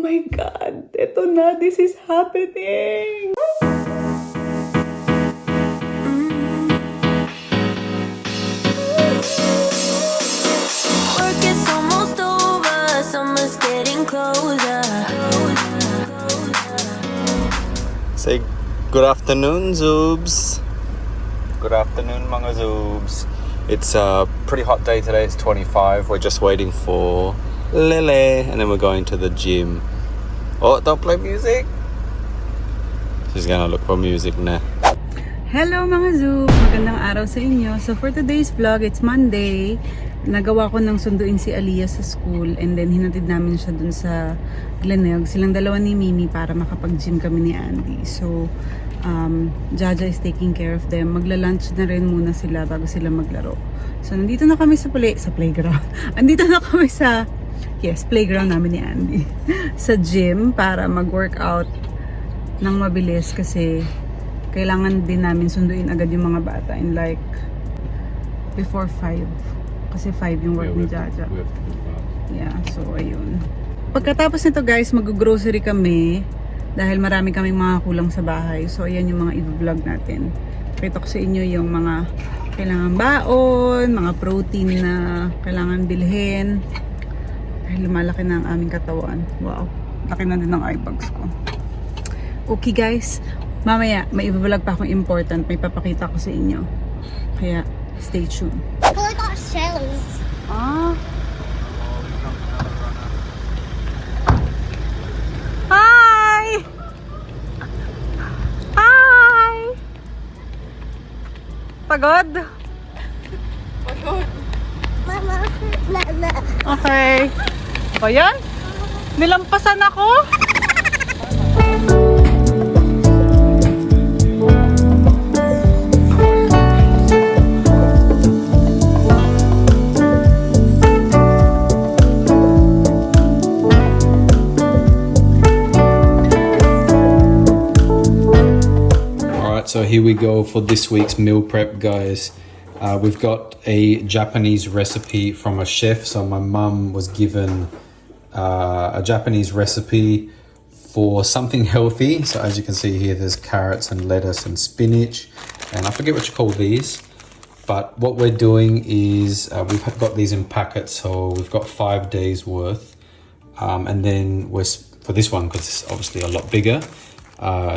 my God, eto na, this is happening! Work is almost over, summer's getting closer. Say good afternoon, Zoobs. Good afternoon, mga Zoobs. It's a pretty hot day today. It's 25. We're just waiting for Lele, and then we're going to the gym. Oh, don't play music. She's gonna look for music na. Hello mga Zoo! Magandang araw sa inyo. So for today's vlog, it's Monday. Nagawa ko ng sunduin si Aliyah sa school and then hinatid namin siya dun sa Glenelg. Silang dalawa ni Mimi para makapag-gym kami ni Andy. So, Jaja is taking care of them. Magla-lunch na rin muna sila bago sila maglaro. So, nandito na kami sa playground. Andito na kami sa, playground namin ni Andy. Sa gym para mag-workout ng mabilis kasi kailangan din namin sunduin agad yung mga bata in like before 5. Kasi 5 yung work ni Jaja. Yeah, so ayun. Pagkatapos nito guys, mag-grocery kami dahil marami kaming mga kulang sa bahay. So ayan yung mga i-vlog natin. Pakita ko sa inyo yung mga kailangan baon, mga protein na kailangan bilhin. Dahil lumalaki na ang aming katawan. Wow, laki na din ng eye bags ko. Okay guys, mamaya may i-vlog pa akong important. May papakita ko sa inyo. Kaya stay tuned. I feel like I got shells. Ah. Hi! Hi! Pagod? Mama, mama. Okay. O yan? Nilampasan ako? So here we go for this week's meal prep, guys. We've got a Japanese recipe from a chef. So my mum was given a Japanese recipe for something healthy. So as you can see here, there's carrots and lettuce and spinach. And I forget what you call these. But what we're doing is we've got these in packets. So we've got 5 days worth. And then for this one, because it's obviously a lot bigger,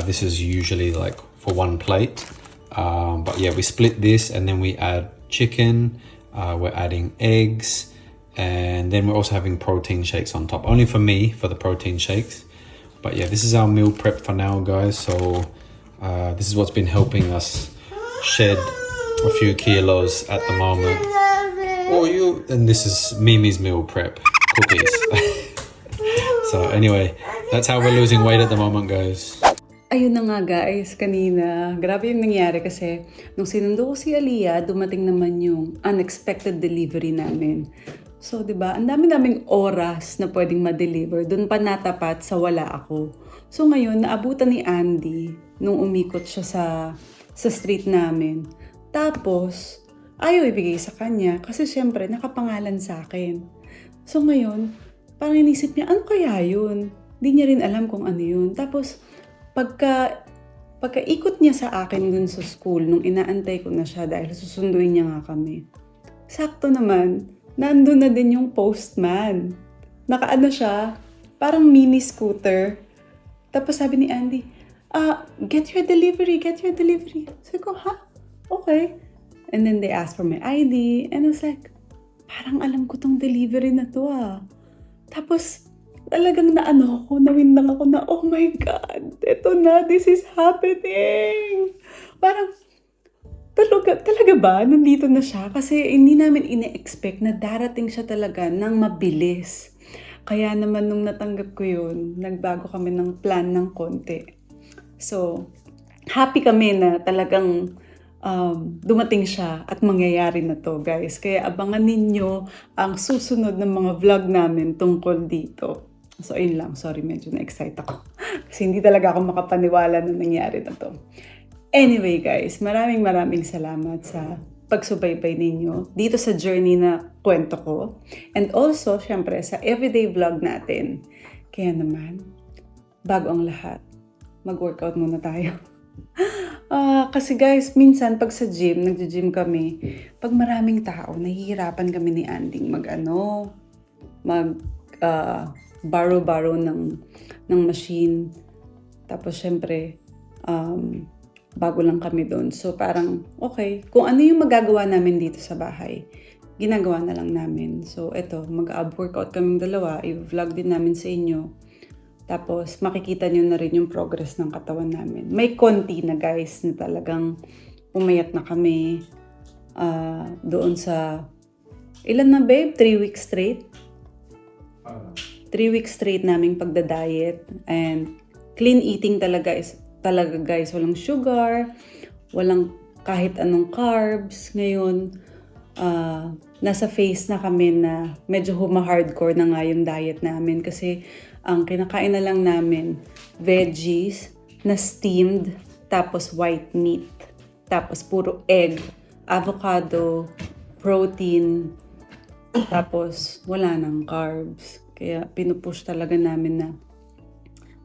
this is usually like for one plate, but yeah, we split this and then we add chicken, we're adding eggs, and then we're also having protein shakes on top, only for me for the protein shakes. But yeah, this is our meal prep for now, guys. So this is what's been helping us shed a few kilos at the moment. And this is Mimi's meal prep cookies. So anyway, that's how we're losing weight at the moment, guys. Ayun na nga guys, kanina, grabe yung nangyari kasi nung sinundo ko si Aliyah, dumating naman yung unexpected delivery namin. So, 'di ba? Ang dami-daming oras na pwedeng ma-deliver. Doon pa natapat sa wala ako. So, ngayon naabutan ni Andy nung umikot siya sa street namin. Tapos, ayaw ibigay sa kanya kasi syempre nakapangalan sa akin. So, ngayon, parang inisip niya, ano kaya yun? Di niya rin alam kung ano yun. Tapos, pagka-ikot niya sa akin dun sa school, nung inaantay ko na siya dahil susunduin niya nga kami. Sakto naman, nandun na din yung postman. Nakaano siya, parang mini scooter. Tapos sabi ni Andy, get your delivery. Sabi ko, ha? Okay. And then they asked for my ID, and I was like, parang alam ko tong delivery na to Tapos, talagang nawindang ako na, oh my God, eto na, this is happening. Parang, talaga ba, nandito na siya? Kasi hindi namin ine-expect na darating siya talaga ng mabilis. Kaya naman nung natanggap ko yun, nagbago kami ng plan ng konti. So, happy kami na talagang dumating siya at mangyayari na to, guys. Kaya abangan ninyo ang susunod ng mga vlog namin tungkol dito. So, ayun lang. Sorry, medyo na-excite ako. Kasi hindi talaga ako makapaniwala na nangyari na to. Anyway, guys, maraming salamat sa pagsubaybay ninyo dito sa journey na kwento ko. And also, syempre, sa everyday vlog natin. Kaya naman, bago ang lahat, mag-workout muna tayo. Kasi guys, minsan pag sa gym, nagja-gym kami, pag maraming tao, nahihirapan kami ni Anding borrow ng machine. Tapos syempre, bago lang kami doon. So parang, okay, kung ano yung magagawa namin dito sa bahay, ginagawa na lang namin. So eto, mag-ab workout kaming dalawa, i-vlog din namin sa inyo. Tapos makikita nyo na rin yung progress ng katawan namin. May konti na guys na talagang umayat na kami doon sa, ilan na babe? 3 weeks straight? 3 weeks straight naming pagda-diet. And clean eating talaga guys. Walang sugar, walang kahit anong carbs. Ngayon, nasa phase na kami na medyo huma-hardcore na nga yung diet namin kasi ang kinakain na lang namin, veggies na steamed, tapos white meat, tapos puro egg, avocado, protein, tapos wala nang carbs. Kaya pinupush talaga namin na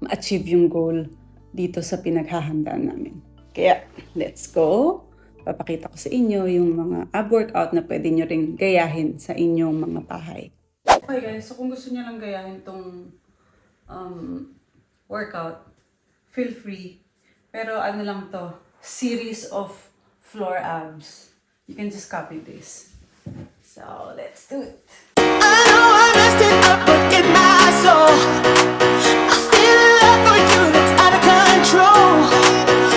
ma-achieve yung goal dito sa pinaghahandaan namin. Kaya, let's go! Papakita ko sa inyo yung mga ab workout na pwede nyo ring gayahin sa inyong mga bahay. Okay guys, so kung gusto nyo lang gayahin tong workout, feel free. Pero ano lang to, series of floor abs. You can just copy this. So, let's do it. I know I messed it up, but in my soul, I feel a love for you that's out of control.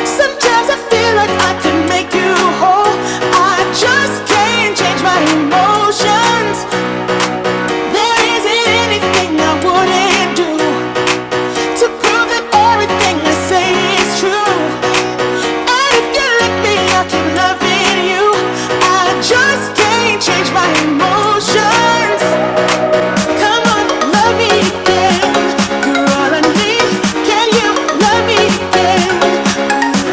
Sometimes I feel like I could make you whole. I just can't change my emotions. There isn't anything I wouldn't do to prove that everything I say is true. And if you let me, I'll keep loving you. I just can't change my emotions. Come on, love me again. You're all I need. Can you love me again?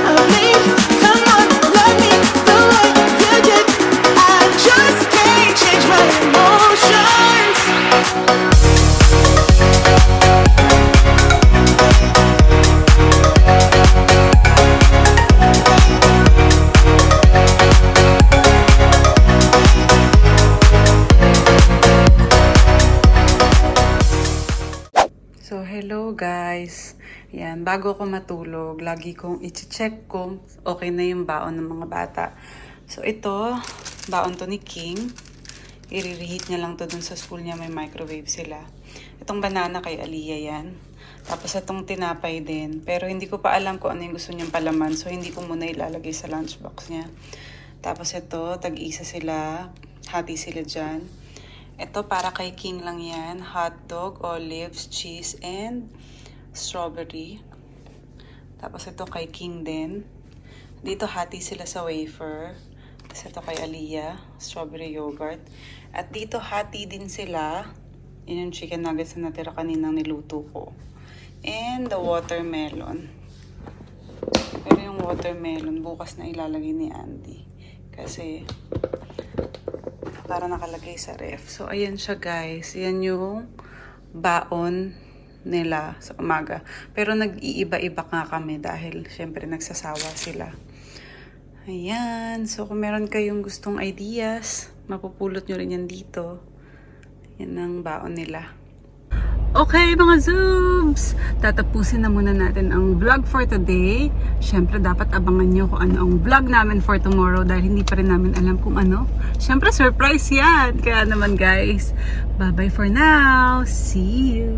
Love me. Come on, love me the way you did. I just can't change my emotions. So, hello guys. Yan, bago ako matulog, lagi kong i-check kung okay na yung baon ng mga bata. So, ito, baon to ni King. I-reheat niya lang to dun sa school niya, may microwave sila. Itong banana kay Aliyah yan. Tapos itong tinapay din. Pero hindi ko pa alam kung ano yung gusto niyang palaman. So, hindi ko muna ilalagay sa lunchbox niya. Tapos ito, tag-isa sila. Hati sila dyan. Ito para kay King lang yan. Hotdog, olives, cheese, and strawberry. Tapos ito kay King din. Dito hati sila sa wafer. Tapos ito kay Aliyah, strawberry yogurt. At dito hati din sila. Yun yung chicken nuggets na natira kaninang niluto ko. And the watermelon. Pero yung watermelon, bukas na ilalagay ni Andy. Kasi para nakalagay sa ref. So, ayan siya guys. Yan yung baon nila sa umaga. Pero nag-iiba-iba nga kami dahil syempre nagsasawa sila. Ayan. So, kung meron kayong gustong ideas, mapupulot nyo rin yan dito. Yan ang baon nila. Okay mga Zoobs! Tatapusin na muna natin ang vlog for today. Siyempre dapat abangan nyo kung ano ang vlog namin for tomorrow dahil hindi pa rin namin alam kung ano. Siyempre surprise yan! Kaya naman guys, bye bye for now! See you!